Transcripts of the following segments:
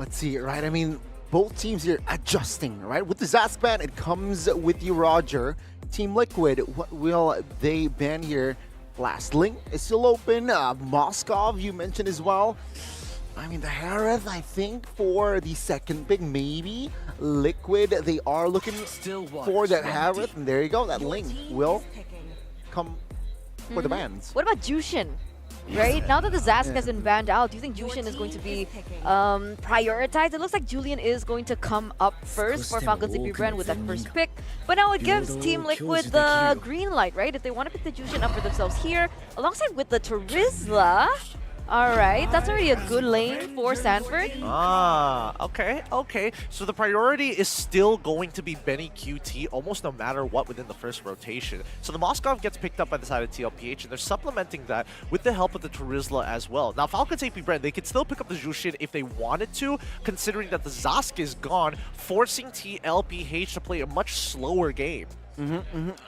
Let's see, right? I mean, both teams here adjusting, right? With the Zask ban, it comes with you, Roger. Team Liquid, what will they ban here? Last link is still open. Moskov, you mentioned as well. I mean, the Harith, I think, for the second pick, maybe. Liquid, they are looking for that Harith. And there you go, that link will come for the bans. What about Jushin? Right? Now that the Zask has been banned out, do you think Jushin is going to be prioritized? It looks like Julian is going to come up first for Folcos AP.Bren with that first pick. But now it gives Team Liquid the green light, right? If they want to pick the Jushin up for themselves here, alongside with the Terizla. Alright, that's already a good lane for Sanford. Okay. So the priority is still going to be Benny QT almost no matter what within the first rotation. So the Moskov gets picked up by the side of TLPH, and they're supplementing that with the help of the Terizla as well. Now, Folcos AP.Bren, they could still pick up the Jushin if they wanted to, considering that the Zask is gone, forcing TLPH to play a much slower game.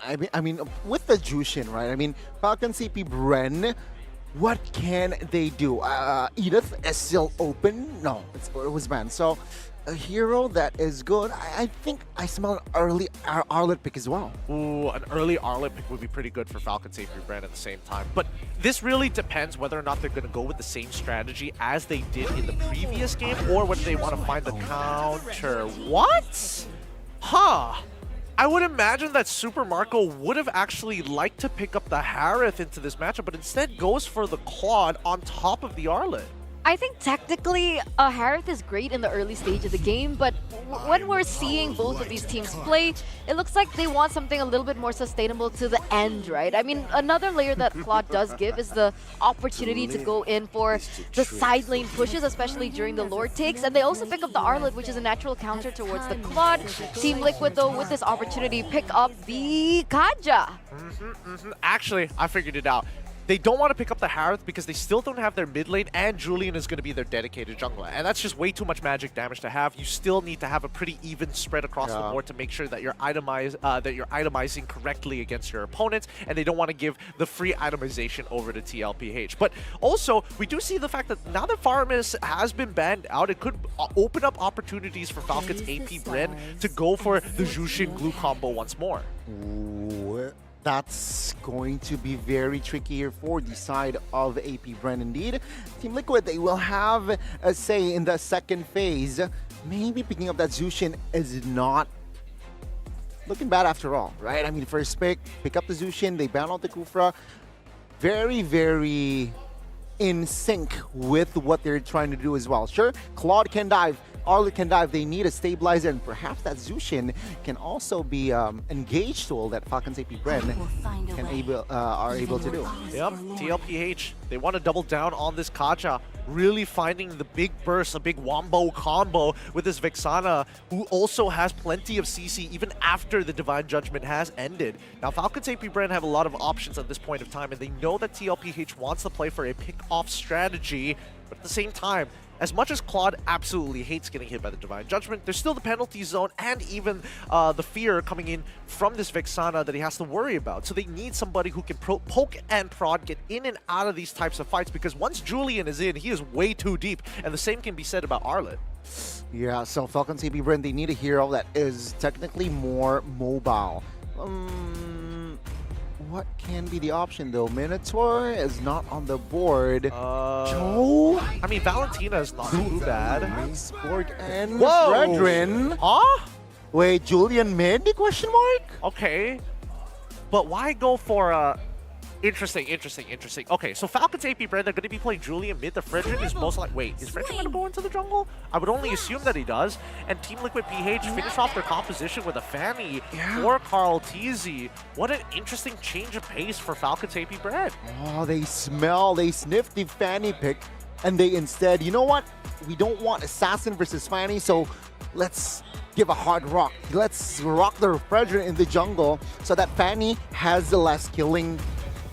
I mean, with the Jushin, right? I mean, Folcos AP.Bren, what can they do? Edith is still open. No, it was banned. So, a hero that is good. I think I smell an early Arlet pick as well. Ooh, an early Arlet pick would be pretty good for Folcos AP.Bren at the same time. But this really depends whether or not they're going to go with the same strategy as they did in the previous game, or whether they want to find the counter. What? Huh. I would imagine that Super Marco would have actually liked to pick up the Harith into this matchup, but instead goes for the Claude on top of the Arlet. I think technically Harith is great in the early stage of the game, but when we're seeing both of these teams play, it looks like they want something a little bit more sustainable to the end, right? I mean, another layer that Claude does give is the opportunity to go in for the side lane pushes, especially during the Lord takes, and they also pick up the Arlet, which is a natural counter towards the Claude. Team Liquid, though, with this opportunity, pick up the Kaja. Actually, I figured it out. They don't want to pick up the Harith because they still don't have their mid lane, and Julian is going to be their dedicated jungler. And that's just way too much magic damage to have. You still need to have a pretty even spread across the board to make sure that you're itemizing correctly against your opponents, and they don't want to give the free itemization over to TLPH. But also, we do see the fact that now that Faramis has been banned out, it could open up opportunities for Folcos AP.Bren to go for the Jushin glue combo once more. Ooh, that's going to be very tricky here for the side of AP.Bren indeed. Team Liquid, they will have a say in the second phase. Maybe picking up that Jushin is not looking bad after all, right? I mean, first pick up the Jushin, they ban out the Kufra. Very, very in sync with what they're trying to do as well. Sure, Claude can dive, Arlet can dive, they need a stabilizer, and perhaps that Jushin can also be engaged tool that Folcos AP.Bren are able to do. Yep, TLPH, they want to double down on this Kacha, really finding the big burst, a big wombo combo with this Vexana, who also has plenty of CC even after the Divine Judgment has ended. Now, Folcos AP.Bren have a lot of options at this point of time, and they know that TLPH wants to play for a pick-off strategy, but at the same time, as much as Claude absolutely hates getting hit by the Divine Judgment, there's still the penalty zone and even the fear coming in from this Vexana that he has to worry about. So they need somebody who can poke and prod, get in and out of these types of fights, because once Julian is in, he is way too deep. And the same can be said about Arlet. Yeah, so Folcos AP.Bren, they need a hero that is technically more mobile. What can be the option though? Minotaur is not on the board. Joe? I mean, Valentina is not too bad. Iceborg and Whoa! Fredrin. Huh? Wait, Julian mid? Question mark? Okay. But why go for Interesting. Okay, so Folcos AP.Bren, they're going to be playing Julian mid. The Fredrin is most like... Wait, is Fredrin going to go into the jungle? I would only assume that he does. And Team Liquid PH finish off their composition with a Fanny for Carl TZ. What an interesting change of pace for Folcos AP.Bren. Oh, they sniff the Fanny pick, and they instead, you know what? We don't want Assassin versus Fanny, so let's give a hard rock. Let's rock the Fredrin in the jungle so that Fanny has the less killing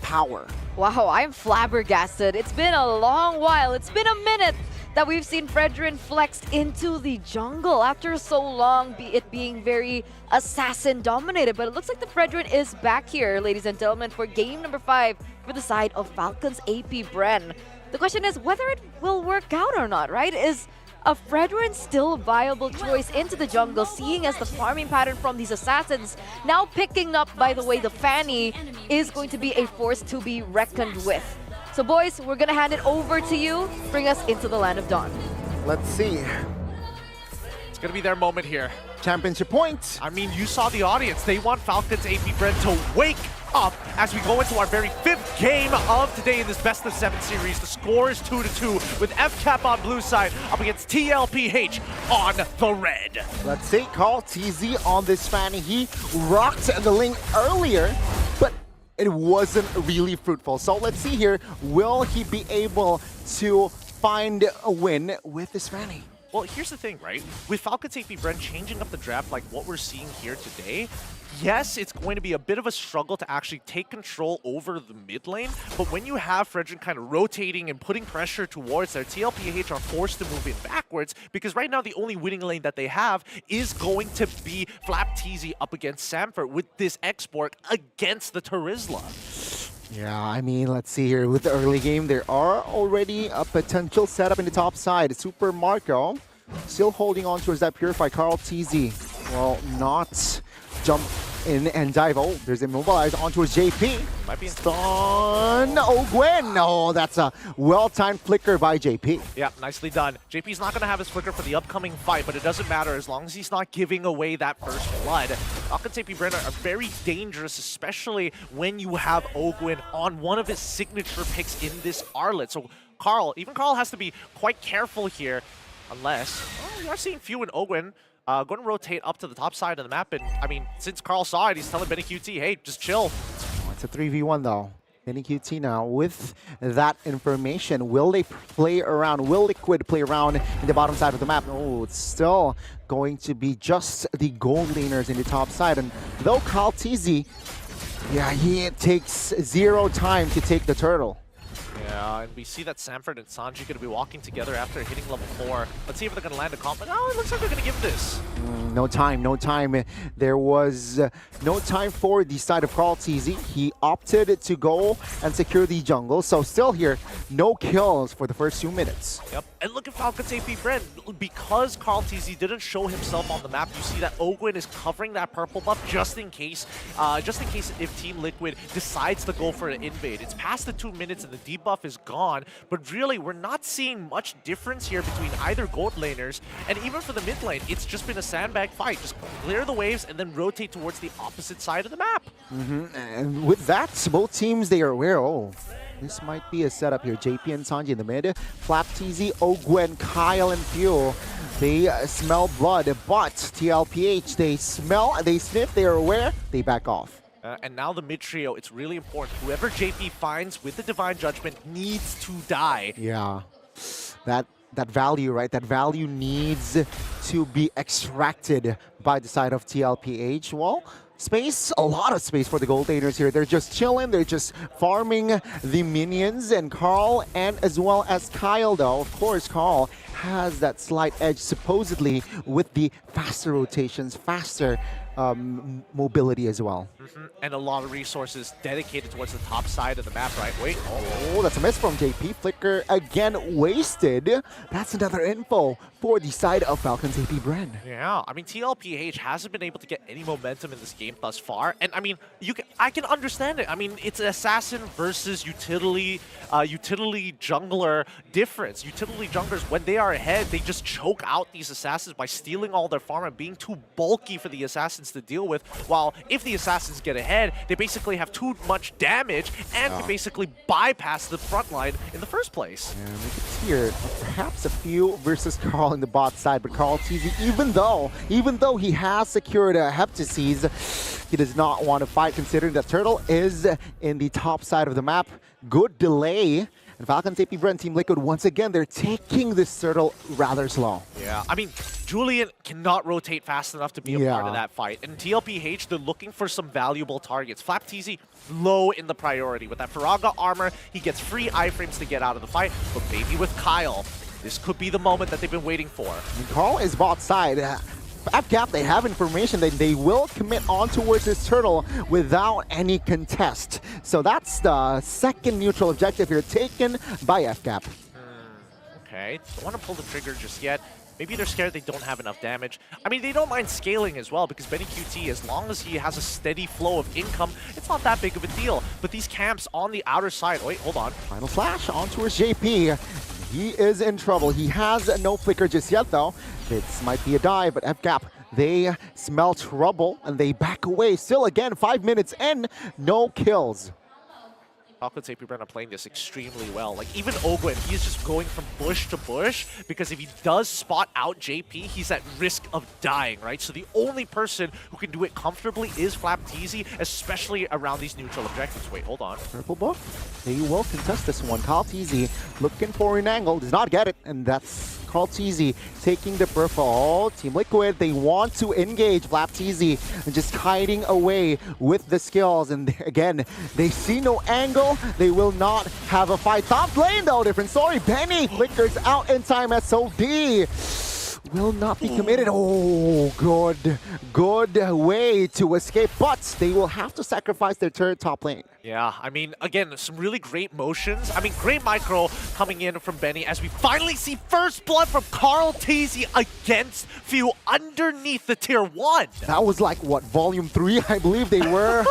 power. Wow, I'm flabbergasted. It's been a long while. It's been a minute that we've seen Fredrin flexed into the jungle after so long, it being very assassin dominated. But it looks like the Fredrin is back here, ladies and gentlemen, for game number 5 for the side of Folcos AP.Bren. The question is whether it will work out or not, right? Is A Fredrin's still a viable choice into the jungle, seeing as the farming pattern from these assassins now picking up, by the way, the Fanny is going to be a force to be reckoned with. So boys, we're gonna hand it over to you. Bring us into the Land of Dawn. Let's see. It's going to be their moment here. Championship point. I mean, you saw the audience. They want Falcons AP.Bren to wake up as we go into our very 5th game of today in this best of 7 series. The score is 2-2 with FCAP on blue side up against TLPH on the red. Let's see, Carl TZ on this Fanny. He rocked the link earlier, but it wasn't really fruitful. So let's see here, will he be able to find a win with this Fanny? Well, here's the thing, right? With Falcons AP.Bren changing up the draft like what we're seeing here today, yes, it's going to be a bit of a struggle to actually take control over the mid lane, but when you have Fredrin kind of rotating and putting pressure towards their TLPH are forced to move in backwards, because right now the only winning lane that they have is going to be Flap TZ up against Samford with this export against the Terizla. Yeah, I mean, let's see here. With the early game, there are already a potential setup in the top side. Super Marco still holding on towards that Purify. Carl TZ will not jump in and dive. Oh, there's Immobilize on towards JP. Might be in Stun. Oh, Gwen. No, that's a well-timed flicker by JP. Yeah, nicely done. JP's not going to have his flicker for the upcoming fight, but it doesn't matter as long as he's not giving away that first blood. Falcons AP.Bren are very dangerous, especially when you have Ogwin on one of his signature picks in this Arlet. So even Carl has to be quite careful here, unless, well, we are seeing Few and Ogwin going to rotate up to the top side of the map. And I mean, since Carl saw it, he's telling Benny QT, hey, just chill. Oh, it's a 3v1 though. Benny QT now with that information. Will they play around? Will Liquid play around in the bottom side of the map? Oh, it's still going to be just the gold laners in the top side. And though Carl TZ, yeah, he takes 0 time to take the turtle. Yeah, and we see that Samford and Sanji going to be walking together after hitting level 4. Let's see if they're going to land a comp. Oh, it looks like they're going to give this. No time, no time. There was no time for the side of Carl TZ. He opted to go and secure the jungle. So still here, no kills for the first 2 minutes. Yep, and look at Falcons AP.Bren. Because Carl TZ didn't show himself on the map, you see that Ogwin is covering that purple buff just in case if Team Liquid decides to go for an invade. It's past the 2 minutes and the debuff is gone, but really we're not seeing much difference here between either gold laners, and even for the mid lane, it's just been a sandbag fight. Just clear the waves and then rotate towards the opposite side of the map. And with that, both teams, they are aware, oh, this might be a setup here. JP and Sanji in the mid, Flap TZ, Ogwen, Kyle, and Fuel. They smell blood, but TLPH, they smell, they sniff, they are aware, they back off. And now the mid trio, it's really important. Whoever JP finds with the Divine Judgment needs to die. Yeah, that value, right? That value needs to be extracted by the side of TLPH. Well, space, a lot of space for the gold laners here. They're just chilling, they're just farming the minions, and Carl and as well as Kyle though. Of course, Carl has that slight edge supposedly with the faster rotations, faster mobility as well. And a lot of resources dedicated towards the top side of the map, right? Wait. Oh, that's a miss from JP. Flicker again wasted. That's another info for the side of Falcons AP.Bren. Yeah, I mean, TLPH hasn't been able to get any momentum in this game thus far. And I mean, I can understand it. I mean, it's assassin versus utility jungler difference. Utility junglers, when they are ahead, they just choke out these assassins by stealing all their farm and being too bulky for the assassins to deal with. While if the assassins get ahead, they basically have too much damage and can basically bypass the front line in the first place. And we can hear perhaps a few versus Carl in the bot side, but Carl TZ, even though he has secured a Heptases, he does not want to fight considering that Turtle is in the top side of the map. Good delay. And Falcons AP.Bren, Team Liquid, once again, they're taking this Turtle rather slow. Yeah, I mean, Julian cannot rotate fast enough to be a part of that fight. And TLPH, they're looking for some valuable targets. Flap TZ, low in the priority. With that Faraga armor, he gets free iframes to get out of the fight. But maybe with Kyle, this could be the moment that they've been waiting for. And Carl is bot side. FCAP, they have information that they will commit on towards this Turtle without any contest. So that's the second neutral objective here taken by FCAP. Okay, don't want to pull the trigger just yet. Maybe they're scared they don't have enough damage. I mean, they don't mind scaling as well because Benny QT, as long as he has a steady flow of income, it's not that big of a deal. But these camps on the outer side, wait, hold on. Final flash on towards JP. He is in trouble. He has no flicker just yet, though. This might be a dive, but FCAP, they smell trouble and they back away. Still, again, 5 minutes in, no kills. Folcos AP.Bren are playing this extremely well. Like, even Ogwen, he's just going from bush to bush, because if he does spot out JP, he's at risk of dying, right? So the only person who can do it comfortably is FlapTZ, especially around these neutral objectives. Wait, hold on. Purple buff. They will contest this one. FlapTZ looking for an angle, does not get it, and that's FlapTZ taking the purple. Oh, Team Liquid, they want to engage FlapTZ and just hiding away with the skills. And again, they see no angle. They will not have a fight. Top lane though, different story. Benny flickers out in time. SOD will not be committed. Oh, good way to escape, but they will have to sacrifice their third top lane. Yeah, I mean, again, some really great motions. I mean, great micro coming in from Benny as we finally see first blood from FlapTZ against Few underneath the tier 1. That was like, what, volume 3, I believe they were.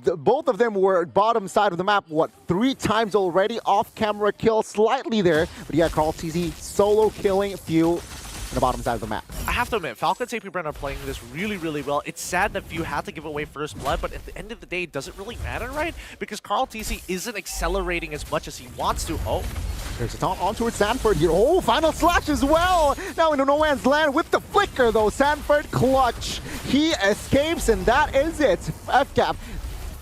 Both of them were bottom side of the map, what, 3 times already. Off-camera kill slightly there. But yeah, FlapTZ solo killing Few on the bottom side of the map. I have to admit, Folcos AP.Bren are playing this really, really well. It's sad that Few had to give away first blood, but at the end of the day, does it really matter, right? Because FlapTZ isn't accelerating as much as he wants to. Oh. There's a taunt on towards Sanford here. Oh, final slash as well. Now in no man's land with the flicker though. Sanford clutch. He escapes and that is it. FCAP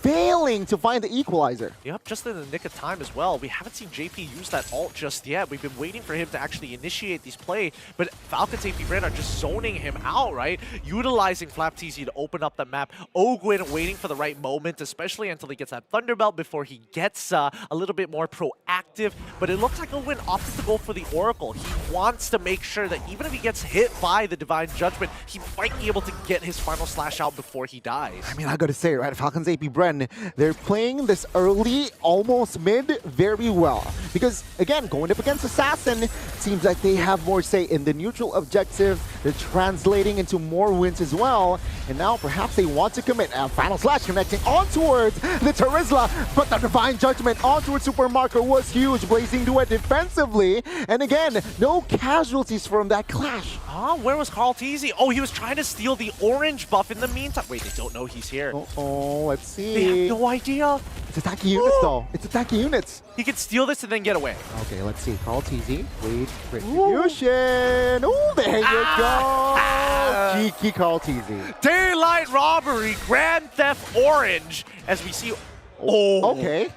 failing to find the equalizer. Yep, just in the nick of time as well. We haven't seen JP use that ult just yet. We've been waiting for him to actually initiate these play, but Folcos AP.Bren are just zoning him out, right? Utilizing FlapTZ to open up the map. Ogwen waiting for the right moment, especially until he gets that Thunderbelt before he gets a little bit more proactive. But it looks like Ogwen opted to go for the Oracle. He wants to make sure that even if he gets hit by the Divine Judgment, he might be able to get his final slash out before he dies. I mean, I gotta say, right, Folcos AP.Bren, they're playing this early, almost mid, very well. Because, again, going up against Assassin, seems like they have more say in the neutral objective. They're translating into more wins as well. And now perhaps they want to commit. Final slash connecting on towards the Terizla, but the Divine Judgment on towards Supermarker was huge. Blazing Duet defensively. And again, no casualties from that clash. Huh? Where was FlapTZ? Oh, he was trying to steal the orange buff in the meantime. Wait, they don't know he's here. Uh-oh, let's see. They have no idea. It's attacking units though. It's attacking units. He could steal this and then get away. Okay, let's see. FlapTZ. Wait, retribution. Ooh, there you go. Cheeky FlapTZ. Daylight robbery, Grand Theft Orange, as we see. Oh, okay.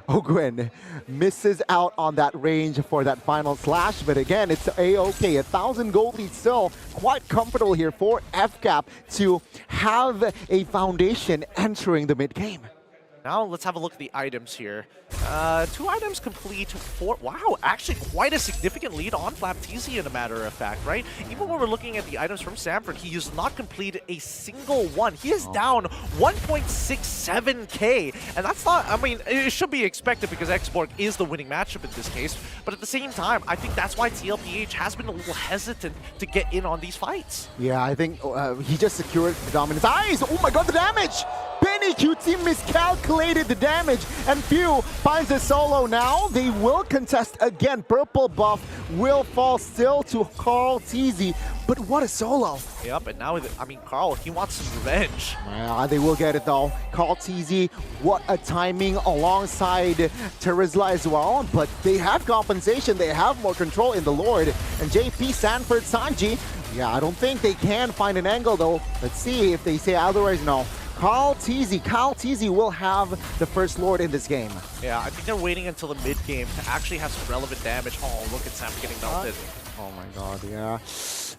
Ogwen misses out on that range for that final slash, but again, it's a-okay. 1,000 gold lead still quite comfortable here for FCAP to have a foundation entering the mid-game. Now let's have a look at the items here. 2 items complete, 4. Wow, actually quite a significant lead on FlapTZ in a matter of fact, right? Even when we're looking at the items from Sanford, he has not completed a single one. He is down 1.67k, and that's not, I mean, it should be expected because Xborg is the winning matchup in this case, but at the same time, I think that's why TLPH has been a little hesitant to get in on these fights. Yeah, I think he just secured the dominance. Eyes! Oh my god, the damage! Benny QT miscalculated the damage, and Few finds a solo now. They will contest again. Purple buff will fall still to FlapTZ, but what a solo. Yep, and now, I mean, Carl, he wants some revenge. Yeah, they will get it though. FlapTZ, what a timing alongside Terizla as well, but they have compensation. They have more control in the Lord. And JP, Sanford, Sanji, yeah, I don't think they can find an angle though. Let's see if they say otherwise. No. FlapTZ will have the first Lord in this game. Yeah, I think they're waiting until the mid-game to actually have some relevant damage. Oh, look at Sam getting melted. Oh my god, yeah.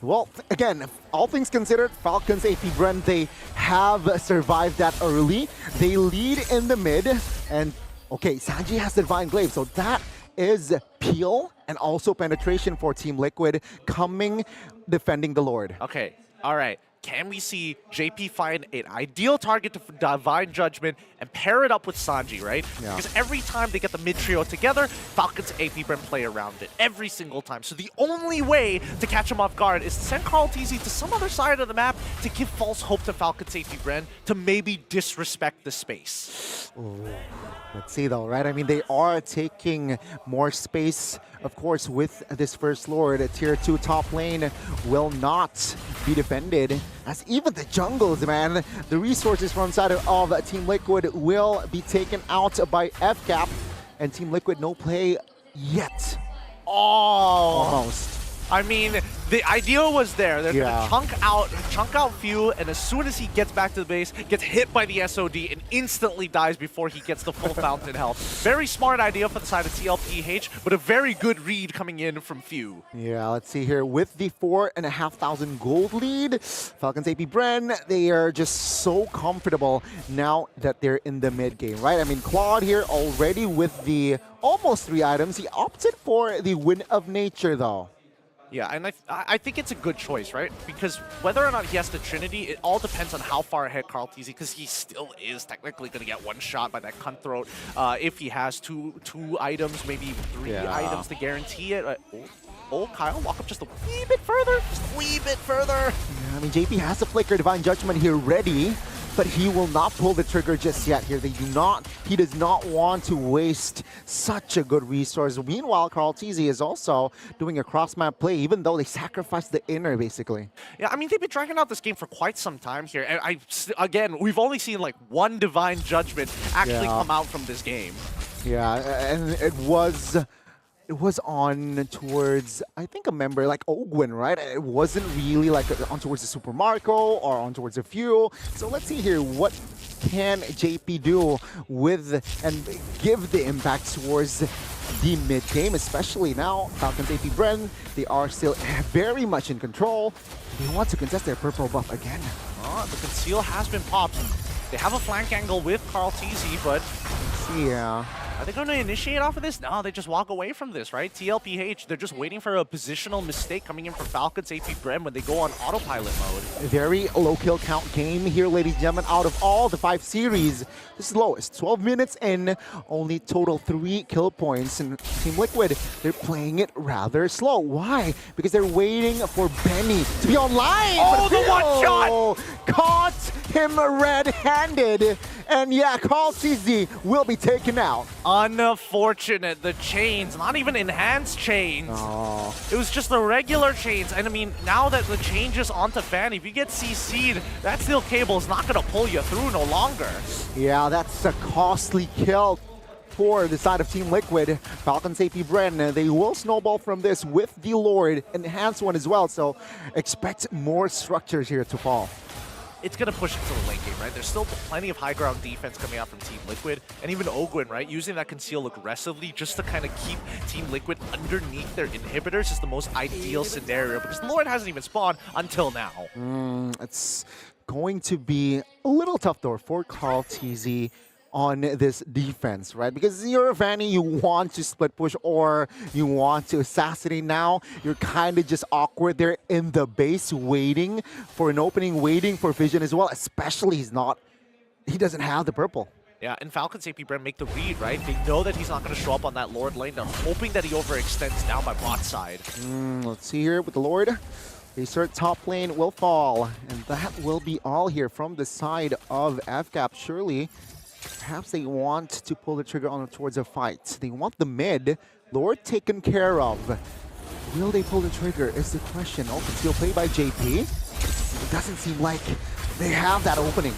Well, again, all things considered, Folcos AP.Bren, they have survived that early. They lead in the mid, and okay, Sanji has the Divine Glaive, so that is peel and also penetration for Team Liquid coming defending the Lord. Okay, all right. can we see JP find an ideal target to Divine Judgment and pair it up with Sanji, right? Yeah. Because every time they get the mid trio together, Falcons AP.Bren play around it every single time. So the only way to catch him off guard is to send KarlTzy to some other side of the map to give false hope to Falcons AP.Bren to maybe disrespect the space. Ooh. Let's see though, right? I mean, they are taking more space, of course, with this First Lord. A Tier 2 top lane will not be defended, as even the jungles, man, the resources from side of Team Liquid will be taken out by FCAP, and Team Liquid no play yet. Oh! Almost. I mean, the idea was there. They're Yeah. gonna chunk out Few, and as soon as he gets back to the base, gets hit by the SOD and instantly dies before he gets the full fountain health. Very smart idea for the side of TLPH, but a very good read coming in from Few. Yeah, let's see here. With the 4,500 gold lead, Falcons AP.Bren, they are just so comfortable now that they're in the mid game, right? I mean, Claude here already with the almost 3 items. He opted for the Wind of Nature, though. Yeah, and I think it's a good choice, right? Because whether or not he has the Trinity, it all depends on how far ahead KarlTzy, because he still is technically going to get one shot by that Cutthroat if he has two items, maybe 3 items to guarantee it. Kyle, walk up just a wee bit further. Just a wee bit further. Yeah, I mean, JP has the Flicker Divine Judgment here ready, but he will not pull the trigger just yet here. He does not want to waste such a good resource. Meanwhile, KarlTzy is also doing a cross-map play, even though they sacrificed the inner, basically. Yeah, I mean, they've been dragging out this game for quite some time here. And again, we've only seen like one Divine Judgment actually come out from this game. Yeah, and it was on towards, I think, a member like Ogwin, right? It wasn't really like on towards the Super Marco or on towards the Fuel. So let's see here, what can JP do with and give the impact towards the mid game, especially now. Falcons AP.Bren, they are still very much in control. They want to contest their purple buff again. The conceal has been popped. They have a flank angle with KarlTzy, but Yeah. are they going to initiate off of this? No, they just walk away from this, right? TLPH, they're just waiting for a positional mistake coming in from Falcons AP.Bren when they go on autopilot mode. A very low kill count game here, ladies and gentlemen. Out of all the 5 series, this is the lowest. 12 minutes in, only total 3 kill points. And Team Liquid, they're playing it rather slow. Why? Because they're waiting for Benny to be online. Oh, But the one shot! Caught him red-handed. And yeah, KarlTzy will be taken out. Unfortunate. The chains, not even enhanced chains. Oh. It was just the regular chains. And I mean, now that the changes onto Fan, if you get CC'd, that steel cable is not going to pull you through no longer. Yeah, that's a costly kill for the side of Team Liquid. Falcons AP.Bren, they will snowball from this with the Lord, enhanced one as well, so expect more structures here to fall. It's going to push it to the late game, right? There's still plenty of high ground defense coming out from Team Liquid, and even Ogwin, right? Using that conceal aggressively just to kind of keep Team Liquid underneath their inhibitors is the most ideal scenario, because the Lord hasn't even spawned until now. It's going to be a little tough though for KarlTzy on this defense, right? Because you're a Vanny, you want to split push or you want to assassinate now. You're kind of just awkward there in the base, waiting for an opening, waiting for vision as well, especially he doesn't have the purple. Yeah, and Falcons AP.Bren make the read, right? They know that he's not going to show up on that Lord lane. They're hoping that he overextends down by bot side. Let's see here with the Lord. The third top lane will fall, and that will be all here from the side of FCAP. Surely, perhaps they want to pull the trigger on towards a fight. They want the mid. Lord taken care of. Will they pull the trigger is the question. Oh, conceal play by JP. It doesn't seem like they have that opening.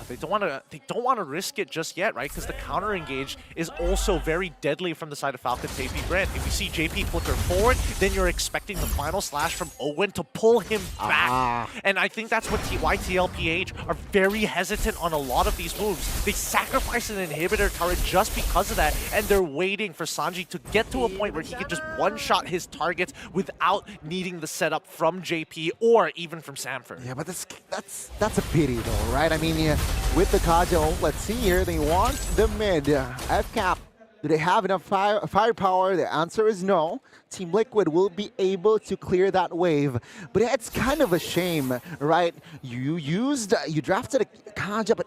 They don't want to risk it just yet, right? Because the counter engage is also very deadly from the side of Falcons AP.Bren. If you see JP flicker forward, then you're expecting the final slash from Owen to pull him back. And I think that's why TLPH are very hesitant on a lot of these moves. They sacrifice an inhibitor turret just because of that, and they're waiting for Sanji to get to a point where he can just one-shot his targets without needing the setup from JP or even from Sanford. Yeah, but that's a pity though, right? I mean, yeah, with the Kajo, let's see here, they want the mid. FCAP Do they have enough firepower? The answer is no. Team Liquid will be able to clear that wave. But it's kind of a shame, right? You drafted a Kaja, but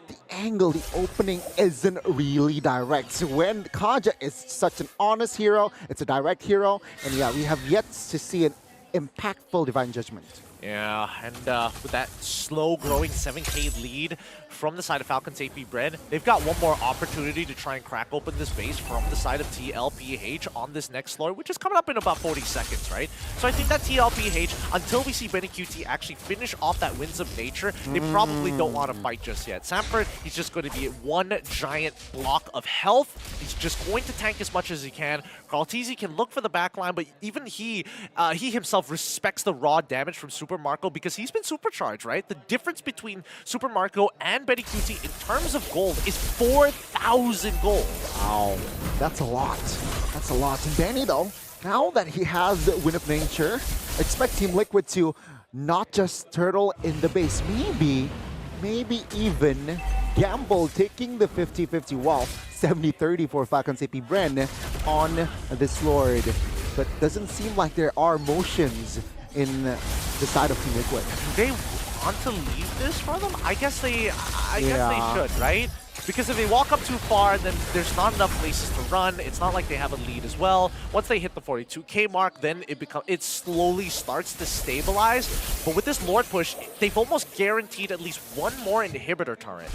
the angle, the opening isn't really direct. When Kaja is such an honest hero, it's a direct hero, and yeah, we have yet to see an impactful Divine Judgment. Yeah, and with that slow-growing 7K lead from the side of Falcons AP.Bren, they've got one more opportunity to try and crack open this base from the side of TLPH on this next floor, which is coming up in about 40 seconds, right? So I think that TLPH, until we see Benny QT actually finish off that Winds of Nature, they probably don't want to fight just yet. Sanford, he's just going to be one giant block of health. He's just going to tank as much as he can. Carlteasy can look for the backline, but even he himself respects the raw damage from Super Marco because he's been supercharged, right? The difference between Super Marco and Betty QT in terms of gold is 4,000 gold. Wow, that's a lot. That's a lot. And Benny, though, now that he has the Wind of Nature, expect Team Liquid to not just turtle in the base, maybe even gamble taking the 50-50 wall, 70-30 for Falcons AP.Bren on this Lord. But doesn't seem like there are motions in the side of Team Liquid. Do they want to leave this for them? I guess they should, right? Because if they walk up too far, then there's not enough places to run. It's not like they have a lead as well. Once they hit the 42K mark, then it slowly starts to stabilize. But with this Lord push, they've almost guaranteed at least one more inhibitor turret.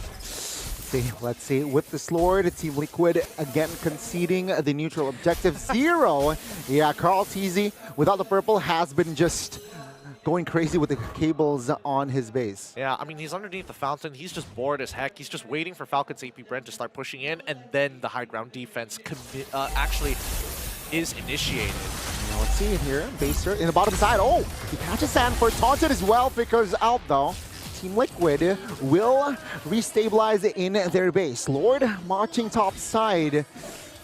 Let's see. With this Lord, Team Liquid again conceding the neutral objective 0. Yeah, Carlteasy, without the purple, has been just going crazy with the cables on his base. Yeah, I mean, he's underneath the fountain. He's just bored as heck. He's just waiting for Falcons AP.Bren to start pushing in, and then the high ground defense actually is initiated. Now let's see it here. Baser in the bottom side. Oh, he catches Sanford. Taunted as well. Flickers out though. Team Liquid will restabilize in their base. Lord marching top side.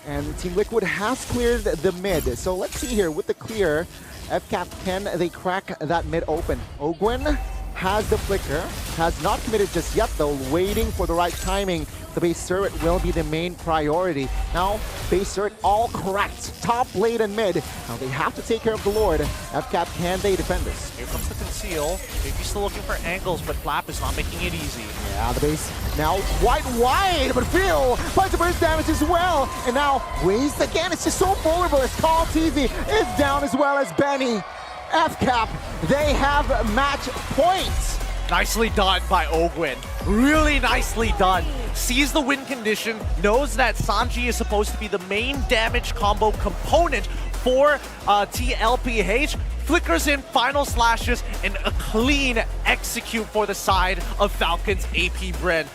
And Team Liquid has cleared the mid. So let's see here with the clear. FCAP, can they crack that mid open? Ogwen has the flicker, has not committed just yet though, waiting for the right timing. The base turret will be the main priority. Now, base turret all cracked, top, late, and mid. Now they have to take care of the Lord. FCAP, can they defend this? Here comes the conceal. Maybe still looking for angles, but Flap is not making it easy. Yeah, the base now quite wide, but Phil finds the burst damage as well. And now, waste again, it's just so vulnerable as Carlteasy is down as well as Benny. FCAP, they have match points. Nicely done by Ogwen. Really nicely done. Sees the win condition, knows that Sanji is supposed to be the main damage combo component for TLPH, flickers in final slashes, and a clean execute for the side of Falcons AP.Bren.